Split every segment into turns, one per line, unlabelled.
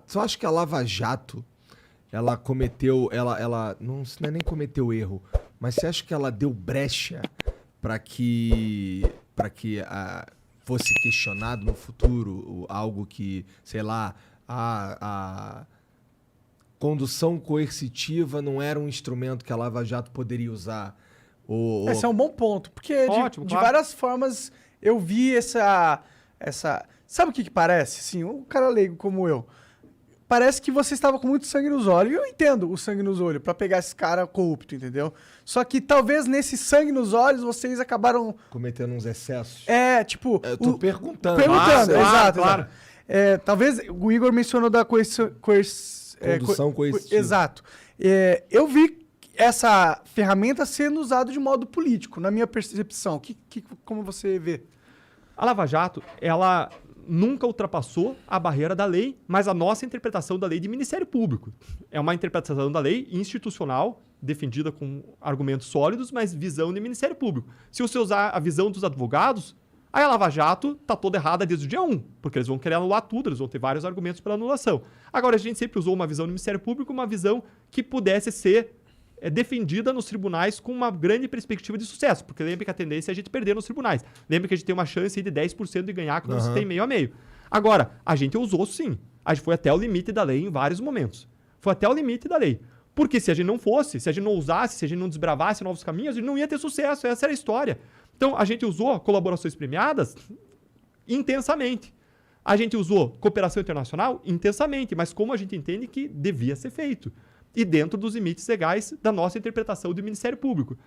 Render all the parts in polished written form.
Tu acha que a Lava Jato, ela cometeu... Ela não é nem cometeu erro, mas você acha que ela deu brecha para que fosse questionado no futuro algo que, sei lá, a condução coercitiva não era um instrumento que a Lava Jato poderia usar?
Esse é um bom ponto, porque
Ótimo,
de
claro.
várias formas eu vi essa... Sabe o que parece? Assim, um cara leigo como eu. Parece que você estava com muito sangue nos olhos. E eu entendo o sangue nos olhos pra pegar esse cara corrupto, entendeu? Só que talvez nesse sangue nos olhos vocês acabaram...
Cometendo uns excessos?
Tipo...
Eu tô perguntando.
Perguntando, exato.
Claro.
Talvez o Igor mencionou da
Condução coercitiva.
Exato. Eu vi essa ferramenta sendo usada de modo político, na minha percepção. Como você vê?
A Lava Jato, ela nunca ultrapassou a barreira da lei, mas a nossa interpretação da lei de Ministério Público. É uma interpretação da lei institucional, defendida com argumentos sólidos, mas visão de Ministério Público. Se você usar a visão dos advogados, aí a Lava Jato está toda errada desde o dia 1, porque eles vão querer anular tudo, eles vão ter vários argumentos pela anulação. Agora, a gente sempre usou uma visão do Ministério Público, uma visão que pudesse ser defendida nos tribunais com uma grande perspectiva de sucesso, porque lembra que a tendência é a gente perder nos tribunais. Lembra que a gente tem uma chance de 10% de ganhar quando você tem meio a meio. Agora, a gente usou sim. A gente foi até o limite da lei em vários momentos. Foi até o limite da lei. Porque se a gente não fosse, se a gente não usasse, se a gente não desbravasse novos caminhos, a gente não ia ter sucesso. Essa era a história. Então, a gente usou colaborações premiadas intensamente. A gente usou cooperação internacional intensamente, mas como a gente entende que devia ser feito. E dentro dos limites legais da nossa interpretação do Ministério Público.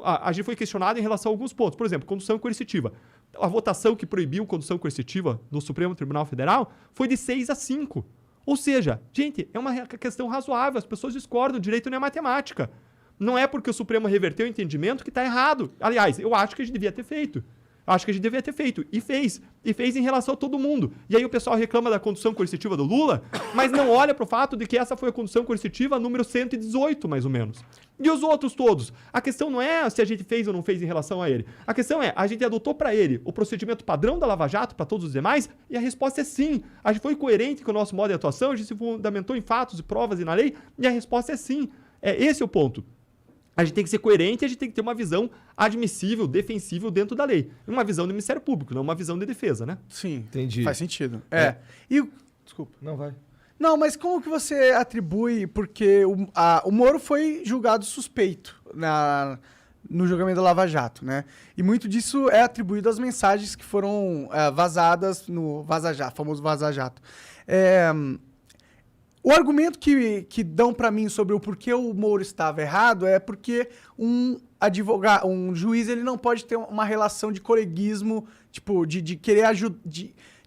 A gente foi questionado em relação a alguns pontos. Por exemplo, condução coercitiva. A votação que proibiu condução coercitiva no Supremo Tribunal Federal foi de 6-5. Ou seja, gente, é uma questão razoável. As pessoas discordam, o direito não é matemática. Não é porque o Supremo reverteu o entendimento que está errado. Aliás, eu acho que a gente devia ter feito. Acho que a gente devia ter feito. E fez. E fez em relação a todo mundo. E aí o pessoal reclama da condução coercitiva do Lula, mas não olha para o fato de que essa foi a condução coercitiva número 118, mais ou menos. E os outros todos? A questão não é se a gente fez ou não fez em relação a ele. A questão é, a gente adotou para ele o procedimento padrão da Lava Jato para todos os demais? E a resposta é sim. A gente foi coerente com o nosso modo de atuação, a gente se fundamentou em fatos e provas e na lei, e a resposta é sim. Esse é o ponto. A gente tem que ser coerente e a gente tem que ter uma visão admissível, defensível dentro da lei. Uma visão do Ministério Público, não uma visão de defesa, né?
Sim,
entendi.
Faz sentido. Desculpa.
Não, vai.
Não, mas como que você atribui... Porque o Moro foi julgado suspeito no julgamento da Lava Jato, né? E muito disso é atribuído às mensagens que foram vazadas no famoso Vaza Jato. O argumento que dão para mim sobre o porquê o Moro estava errado é porque um juiz, ele não pode ter uma relação de coleguismo, tipo, de querer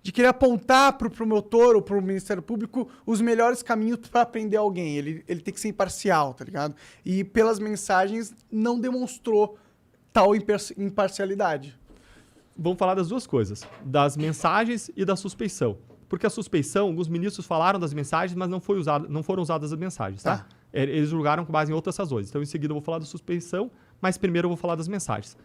de querer apontar para o promotor ou para o Ministério Público os melhores caminhos para prender alguém. Ele tem que ser imparcial, tá ligado? E pelas mensagens não demonstrou tal imparcialidade.
Vamos falar das duas coisas, das mensagens e da suspeição. Porque a suspeição, alguns ministros falaram das mensagens, mas não foram usadas as mensagens, tá? Eles julgaram com base em outras razões. Então, em seguida, eu vou falar da suspeição, mas primeiro eu vou falar das mensagens.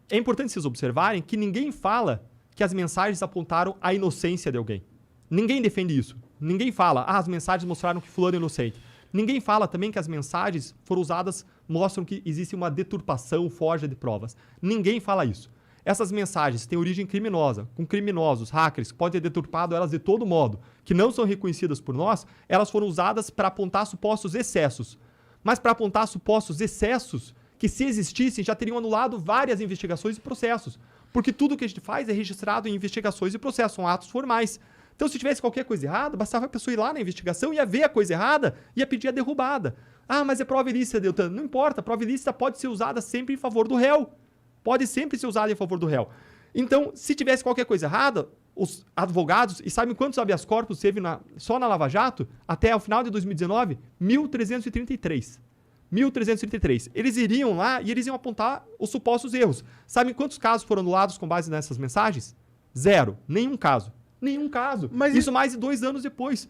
É importante vocês observarem que ninguém fala que as mensagens apontaram a inocência de alguém. Ninguém defende isso. Ninguém fala, as mensagens mostraram que fulano é inocente. Ninguém fala também que as mensagens foram usadas, mostram que existe uma deturpação, forja de provas. Ninguém fala isso. Essas mensagens têm origem criminosa, com criminosos, hackers, que podem ter deturpado elas de todo modo, que não são reconhecidas por nós, elas foram usadas para apontar supostos excessos. Mas para apontar supostos excessos, que se existissem, já teriam anulado várias investigações e processos. Porque tudo que a gente faz é registrado em investigações e processos, são atos formais. Então, se tivesse qualquer coisa errada, bastava a pessoa ir lá na investigação, ia ver a coisa errada, ia pedir a derrubada. Mas é prova ilícita, Deltan. Não importa, a prova ilícita pode ser usada sempre em favor do réu. Pode sempre ser usada em favor do réu. Então, se tivesse qualquer coisa errada, os advogados, e sabem quantos habeas corpus teve só na Lava Jato? Até o final de 2019, 1.333. 1.333. Eles iriam lá e eles iam apontar os supostos erros. Sabem quantos casos foram anulados com base nessas mensagens? 0. Nenhum caso. Nenhum caso. Mas isso mais de 2 anos depois.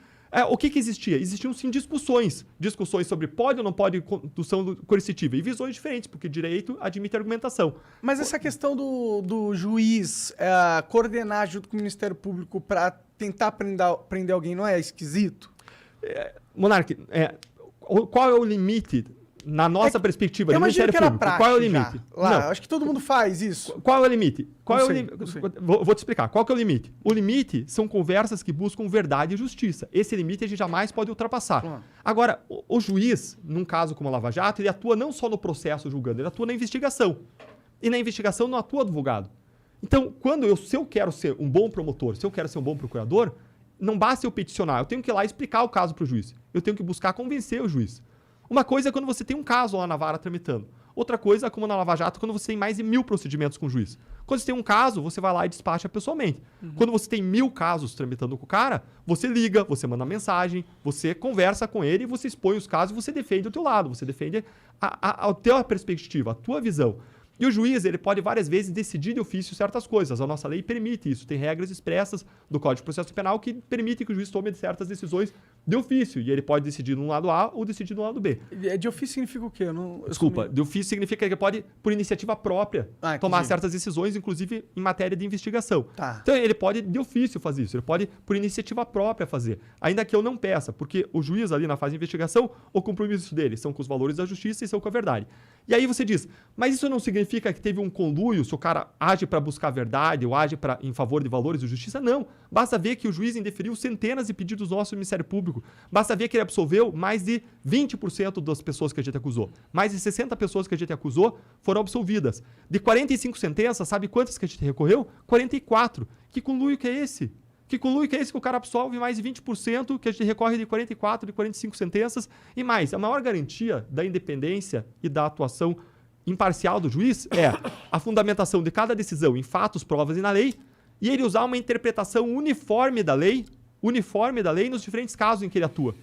O que existia? Existiam sim discussões. Discussões sobre pode ou não pode condução coercitiva. E visões diferentes, porque direito admite argumentação.
Mas essa questão do juiz coordenar junto com o Ministério Público para tentar prender alguém não é esquisito?
Monark, qual é o limite, na nossa perspectiva, do Ministério Público? Qual é o limite?
Lá, acho que todo mundo faz isso.
Qual é o limite?
Não sei.
Vou te explicar. Qual que é o limite? O limite são conversas que buscam verdade e justiça. Esse limite a gente jamais pode ultrapassar.
Claro.
Agora, o juiz, num caso como a Lava Jato, ele atua não só no processo julgando, ele atua na investigação. E na investigação não atua advogado. Então, se eu quero ser um bom promotor, se eu quero ser um bom procurador, não basta eu peticionar, eu tenho que ir lá explicar o caso para o juiz. Eu tenho que buscar convencer o juiz. Uma coisa é quando você tem um caso lá na vara tramitando. Outra coisa é, como na Lava Jato, quando você tem mais de 1000 procedimentos com o juiz. Quando você tem um caso, você vai lá e despacha pessoalmente. Quando você tem 1000 casos tramitando com o cara, você liga, você manda mensagem, você conversa com ele, você expõe os casos e você defende o teu lado, você defende a tua perspectiva, a tua visão. E o juiz, ele pode várias vezes decidir de ofício certas coisas. A nossa lei permite isso. Tem regras expressas do Código de Processo Penal que permitem que o juiz tome certas decisões de ofício. E ele pode decidir no lado A ou decidir no lado B.
De ofício significa o quê?
Desculpa, de ofício significa que ele pode, por iniciativa própria, tomar certas decisões, inclusive em matéria de investigação.
Tá.
Então, ele pode, de ofício, fazer isso. Ele pode, por iniciativa própria, fazer. Ainda que eu não peça, porque o juiz ali na fase de investigação, o compromisso dele são com os valores da justiça e são com a verdade. E aí você diz, mas isso não significa que teve um conluio se o cara age para buscar a verdade ou age em favor de valores de justiça? Não. Basta ver que o juiz indeferiu centenas de pedidos nossos do Ministério Público. Basta ver que ele absolveu mais de 20% das pessoas que a gente acusou. Mais de 60 pessoas que a gente acusou foram absolvidas. De 45 sentenças, sabe quantas que a gente recorreu? 44. Que conluio que é esse? Que conluio que é esse que o cara absolve mais de 20%, que a gente recorre de 44, de 45 sentenças e mais? A maior garantia da independência e da atuação imparcial do juiz é a fundamentação de cada decisão em fatos, provas e na lei, e ele usar uma interpretação uniforme da lei nos diferentes casos em que ele atua.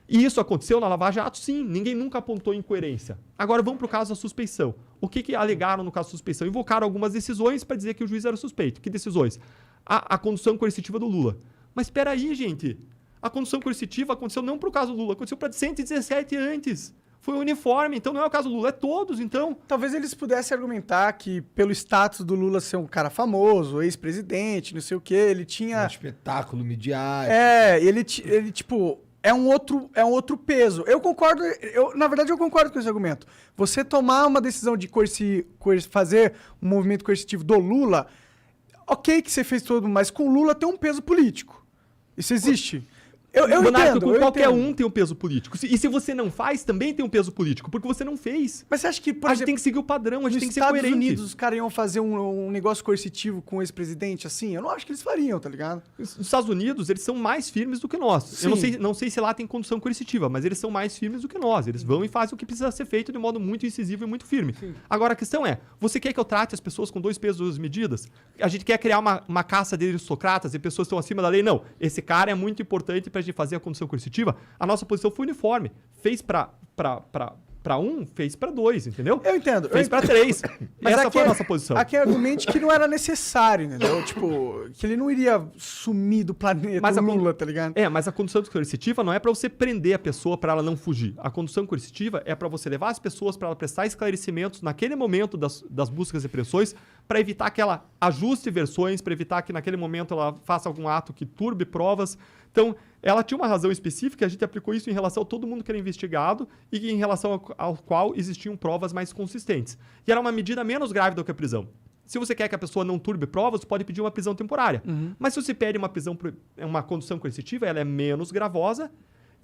E isso aconteceu na Lava Jato? Sim, ninguém nunca apontou incoerência. Agora vamos para o caso da suspeição. O que alegaram no caso da suspeição? Invocaram algumas decisões para dizer que o juiz era suspeito. Que decisões? A condução coercitiva do Lula. Mas espera aí, gente. A condução coercitiva aconteceu não para o caso do Lula, aconteceu para 117 antes. Foi uniforme, então não é o caso do Lula, é todos, então.
Talvez eles pudessem argumentar que pelo status do Lula ser um cara famoso, ex-presidente, não sei o quê, ele tinha...
Um espetáculo midiático.
Ele tipo... É um outro peso. Eu concordo, na verdade eu concordo com esse argumento. Você tomar uma decisão de fazer um movimento coercitivo do Lula, ok que você fez tudo, mas com o Lula tem um peso político. Isso existe. Eu entendo.
Com qualquer um tem um peso político. E se você não faz, também tem um peso político, porque você não fez.
Mas você acha que, por
a
exemplo,
gente tem que seguir o padrão, a gente tem que ser
Estados
coerente.
Unidos, os caras iam fazer um negócio coercitivo com o ex-presidente assim? Eu não acho que eles fariam, tá ligado?
Os Estados Unidos, eles são mais firmes do que nós.
Sim.
Eu não sei se lá tem condução coercitiva, mas eles são mais firmes do que nós. Eles vão e fazem o que precisa ser feito de modo muito incisivo e muito firme.
Sim.
Agora, a questão é, você quer que eu trate as pessoas com 2 pesos e 2 medidas? A gente quer criar uma caça de aristocratas e pessoas que estão acima da lei? Não. Esse cara é muito importante pra gente fazer a condução coercitiva. A nossa posição foi uniforme. Fez pra 1, fez pra 2, entendeu?
Eu entendo.
Fez pra 3.
Mas
essa foi a nossa posição.
Aqui argumente que não era necessário, entendeu? Tipo, que ele não iria sumir do planeta,
Mas
o Lula, tá ligado?
Mas a condução coercitiva não é pra você prender a pessoa pra ela não fugir. A condução coercitiva é pra você levar as pessoas pra ela prestar esclarecimentos naquele momento das buscas e pressões, pra evitar que ela ajuste versões, pra evitar que naquele momento ela faça algum ato que turbe provas. Então, ela tinha uma razão específica, a gente aplicou isso em relação a todo mundo que era investigado e em relação ao qual existiam provas mais consistentes. E era uma medida menos grave do que a prisão. Se você quer que a pessoa não turbe provas, você pode pedir uma prisão temporária. Mas se você pede uma condução coercitiva, ela é menos gravosa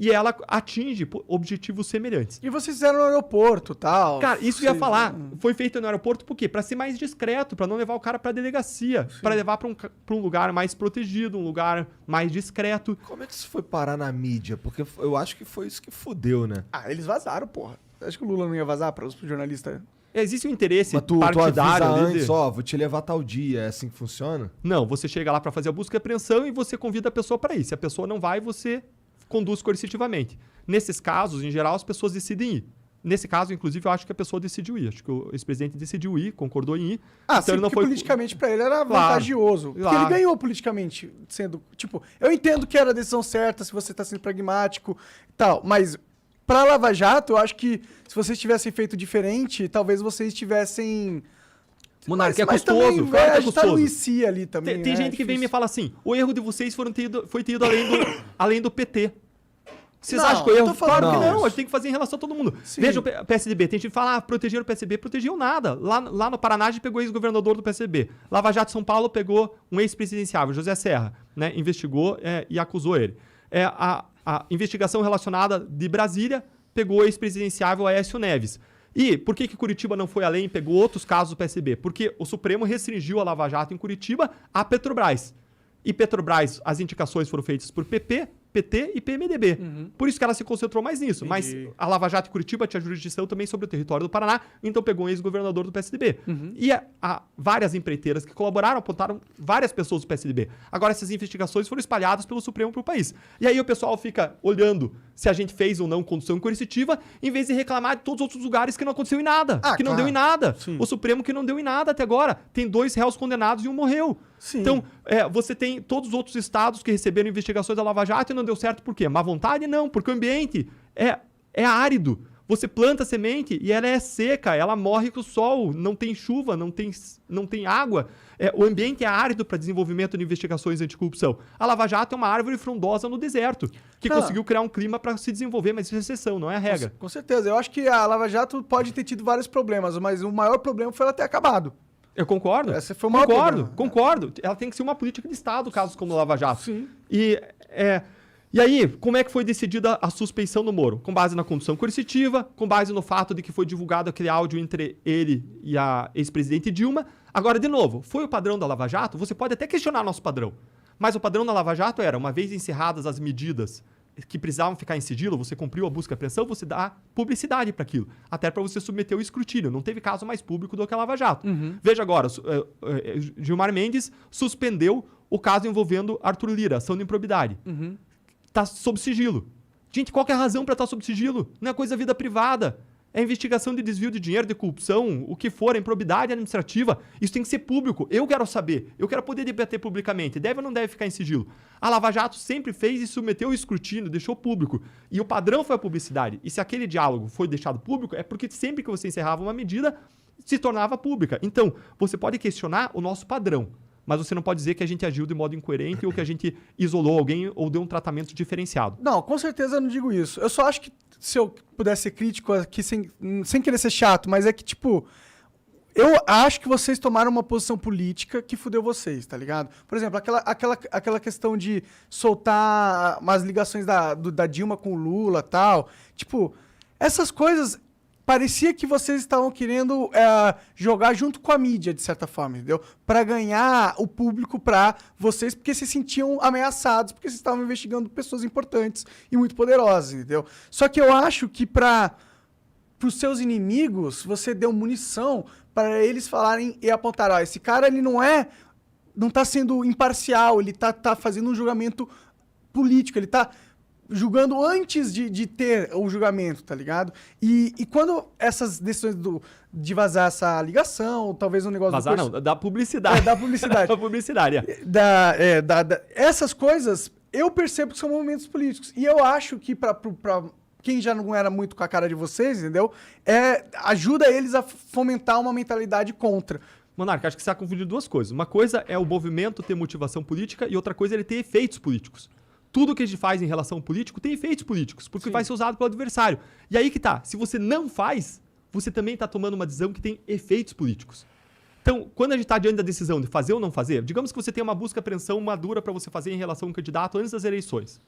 e ela atinge objetivos semelhantes.
E vocês fizeram no aeroporto e tal.
Cara, isso que eu ia falar. Foi feito no aeroporto por quê? Pra ser mais discreto, pra não levar o cara pra delegacia. Pra levar pra um lugar mais protegido, um lugar mais discreto.
Como é que isso foi parar na mídia? Porque eu acho que foi isso que fudeu, né?
Eles vazaram, porra. Acho que o Lula não ia vazar para os jornalistas.
Existe um interesse
Mas tu
partidário
avisa
ali.
antes, vou te levar tal dia, é assim que funciona?
Não, você chega lá pra fazer a busca e apreensão e você convida a pessoa pra ir. Se a pessoa não vai, você conduz coercitivamente. Nesses casos, em geral, as pessoas decidem ir. Nesse caso, inclusive, eu acho que a pessoa decidiu ir. Acho que o ex-presidente decidiu ir, concordou em ir.
Então sim, ele não foi politicamente pra ele era vantajoso. Porque ele ganhou politicamente, sendo... Tipo, eu entendo que era a decisão certa, se você tá sendo pragmático e tal, mas pra Lava Jato, eu acho que se vocês tivessem feito diferente, talvez vocês tivessem
Monarca, é
mas
custoso,
também,
claro que é
a gente tá no
custoso.
IC ali também.
Tem
né?
gente que vem e me fala assim, o erro de vocês foi ter ido além do PT. Vocês
Não,
acham que o
eu
erro...
tô falando
Claro que
não.
não, a gente tem que fazer em relação a todo mundo.
Sim.
Veja o PSDB, tem gente que fala, protegeram o PSDB, protegiam nada. Lá no Paraná, a gente pegou o ex-governador do PSDB. Lava Jato de São Paulo pegou um ex-presidenciável, José Serra, né, investigou e acusou ele. A investigação relacionada de Brasília pegou o ex-presidenciável Aécio Neves. E por que Curitiba não foi além e pegou outros casos do PSDB? Porque o Supremo restringiu a Lava Jato em Curitiba à Petrobras. E Petrobras, as indicações foram feitas por PP, PT e PMDB. Por isso que ela se concentrou mais nisso. Mas a Lava Jato em Curitiba tinha jurisdição também sobre o território do Paraná, então pegou um ex-governador do PSDB. E há várias empreiteiras que colaboraram, apontaram várias pessoas do PSDB. Agora, essas investigações foram espalhadas pelo Supremo para o país. E aí o pessoal fica olhando se a gente fez ou não condução coercitiva, em vez de reclamar de todos os outros lugares que não aconteceu em nada. Que não deu em nada.
Sim.
O Supremo que não deu em nada até agora. Tem 2 réus condenados e um morreu.
Sim.
Então, você tem todos os outros estados que receberam investigações da Lava Jato e não deu certo por quê? Má vontade? Não, porque o ambiente é árido. Você planta a semente e ela é seca, ela morre com o sol, não tem chuva, não tem água. O ambiente é árido para desenvolvimento de investigações anticorrupção. A Lava Jato é uma árvore frondosa no deserto, que conseguiu criar um clima para se desenvolver, mas isso é exceção, não é a regra.
Com certeza. Eu acho que a Lava Jato pode ter tido vários problemas, mas o maior problema foi ela ter acabado.
Eu concordo.
Esse foi o maior problema.
Concordo. Ela tem que ser uma política de Estado, casos como a Lava Jato.
Sim.
E aí, como é que foi decidida a suspeição do Moro? Com base na condução coercitiva, com base no fato de que foi divulgado aquele áudio entre ele e a ex-presidente Dilma. Agora, de novo, foi o padrão da Lava Jato? Você pode até questionar nosso padrão. Mas o padrão da Lava Jato era, uma vez encerradas as medidas que precisavam ficar em sigilo, você cumpriu a busca e apreensão, você dá publicidade para aquilo. Até para você submeter o escrutínio. Não teve caso mais público do que a Lava Jato. Veja agora, Gilmar Mendes suspendeu o caso envolvendo Arthur Lira, ação de improbidade. Está sob sigilo. Gente, qual que é a razão para estar sob sigilo? Não é coisa da vida privada. É investigação de desvio de dinheiro, de corrupção, o que for, improbidade administrativa. Isso tem que ser público. Eu quero saber. Eu quero poder debater publicamente. Deve ou não deve ficar em sigilo? A Lava Jato sempre fez e submeteu o escrutínio, deixou público. E o padrão foi a publicidade. E se aquele diálogo foi deixado público, é porque sempre que você encerrava uma medida, se tornava pública. Então, você pode questionar o nosso padrão. Mas você não pode dizer que a gente agiu de modo incoerente ou que a gente isolou alguém ou deu um tratamento diferenciado.
Não, com certeza eu não digo isso. Eu só acho que, se eu pudesse ser crítico aqui, sem querer ser chato, mas é que, tipo, eu acho que vocês tomaram uma posição política que fudeu vocês, tá ligado? Por exemplo, aquela questão de soltar umas ligações da Dilma com o Lula e tal. Tipo, essas coisas... Parecia que vocês estavam querendo jogar junto com a mídia, de certa forma, entendeu? Para ganhar o público para vocês, porque se sentiam ameaçados, porque vocês estavam investigando pessoas importantes e muito poderosas, entendeu? Só que eu acho que para os seus inimigos, você deu munição para eles falarem e apontar, ó, esse cara ele não tá sendo imparcial, ele tá fazendo um julgamento político, ele tá julgando antes de ter o julgamento, tá ligado? E quando essas decisões de vazar essa ligação, talvez um negócio...
Vazar não, da publicidade.
Da publicidade.
Da publicidade,
essas coisas, eu percebo que são movimentos políticos. E eu acho que pra quem já não era muito com a cara de vocês, entendeu? Ajuda eles a fomentar uma mentalidade contra.
Monarca, acho que você está confundindo duas coisas. Uma coisa é o movimento ter motivação política e outra coisa é ele ter efeitos políticos. Tudo que a gente faz em relação ao político tem efeitos políticos, porque vai ser usado pelo adversário. E aí que tá, se você não faz, você também está tomando uma decisão que tem efeitos políticos. Então, quando a gente está diante da decisão de fazer ou não fazer, digamos que você tem uma busca e apreensão madura para você fazer em relação a um candidato antes das eleições.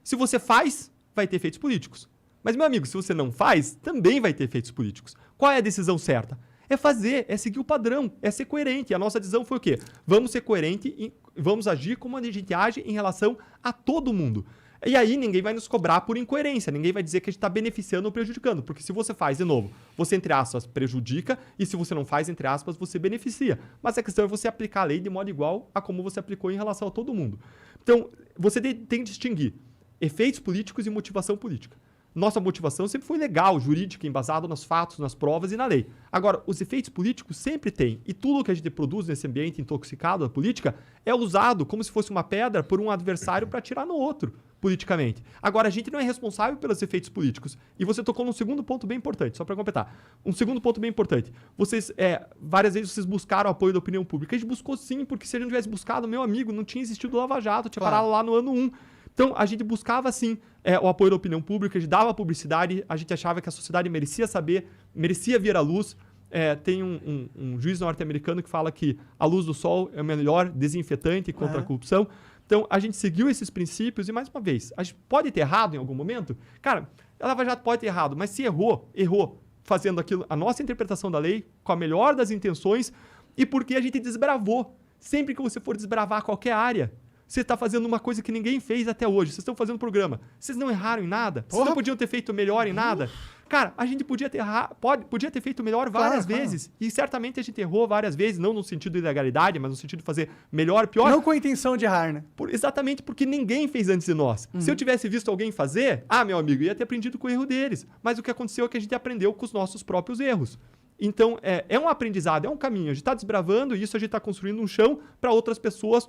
Se você faz, vai ter efeitos políticos. Mas, meu amigo, se você não faz, também vai ter efeitos políticos. Qual é a decisão certa? É fazer, é seguir o padrão, é ser coerente. A nossa decisão foi o quê? Vamos ser coerente e vamos agir como a gente age em relação a todo mundo. E aí ninguém vai nos cobrar por incoerência, ninguém vai dizer que a gente está beneficiando ou prejudicando, porque se você faz, de novo, você, entre aspas, prejudica, e se você não faz, entre aspas, você beneficia. Mas a questão é você aplicar a lei de modo igual a como você aplicou em relação a todo mundo. Então, você tem que distinguir efeitos políticos e motivação política. Nossa motivação sempre foi legal, jurídica, embasada nos fatos, nas provas e na lei. Agora, os efeitos políticos sempre têm. E tudo que a gente produz nesse ambiente intoxicado da política é usado como se fosse uma pedra por um adversário para atirar no outro. politicamente. Agora, a gente não é responsável pelos efeitos políticos. E você tocou num segundo ponto bem importante, só para completar. Um segundo ponto bem importante. Vocês, várias vezes vocês buscaram o apoio da opinião pública. A gente buscou sim, porque se a gente não tivesse buscado, meu amigo, não tinha existido o Lava Jato, tinha parado lá no ano 1. Então, a gente buscava sim o apoio da opinião pública, a gente dava publicidade, a gente achava que a sociedade merecia saber, merecia vir à luz. Tem um juiz norte-americano que fala que a luz do sol é o melhor desinfetante contra a corrupção. Então, a gente seguiu esses princípios e, mais uma vez, a gente pode ter errado em algum momento? Cara, a Lava Jato pode ter errado, mas se errou fazendo aquilo, a nossa interpretação da lei, com a melhor das intenções e porque a gente desbravou. Sempre que você for desbravar qualquer área, você está fazendo uma coisa que ninguém fez até hoje. Vocês estão fazendo um programa. Vocês não erraram em nada? Vocês não podiam ter feito melhor em nada? Cara, a gente podia ter feito melhor várias vezes. E certamente a gente errou várias vezes, não no sentido de ilegalidade, mas no sentido de fazer melhor, pior.
Não com a intenção de errar, né?
Exatamente porque ninguém fez antes de nós. Se eu tivesse visto alguém fazer, meu amigo, eu ia ter aprendido com o erro deles. Mas o que aconteceu é que a gente aprendeu com os nossos próprios erros. Então, é um aprendizado, é um caminho. A gente está desbravando e isso a gente está construindo um chão para outras pessoas,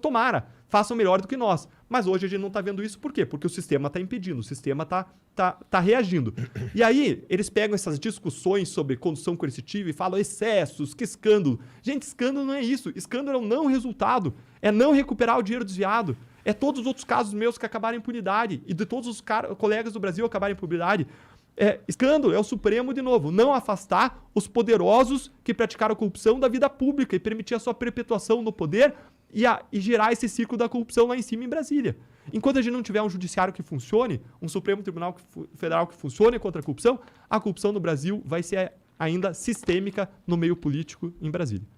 façam melhor do que nós. Mas hoje a gente não está vendo isso, por quê? Porque o sistema está impedindo, o sistema tá reagindo. E aí, eles pegam essas discussões sobre condução coercitiva e falam excessos, que escândalo. Gente, escândalo não é isso. Escândalo é um não resultado, é não recuperar o dinheiro desviado. É todos os outros casos meus que acabaram em impunidade e de todos os colegas do Brasil acabarem em impunidade. Escândalo é o Supremo, de novo, não afastar os poderosos que praticaram corrupção da vida pública e permitir a sua perpetuação no poder e gerar esse ciclo da corrupção lá em cima em Brasília. Enquanto a gente não tiver um judiciário que funcione, um Supremo Tribunal Federal que funcione contra a corrupção no Brasil vai ser ainda sistêmica no meio político em Brasília.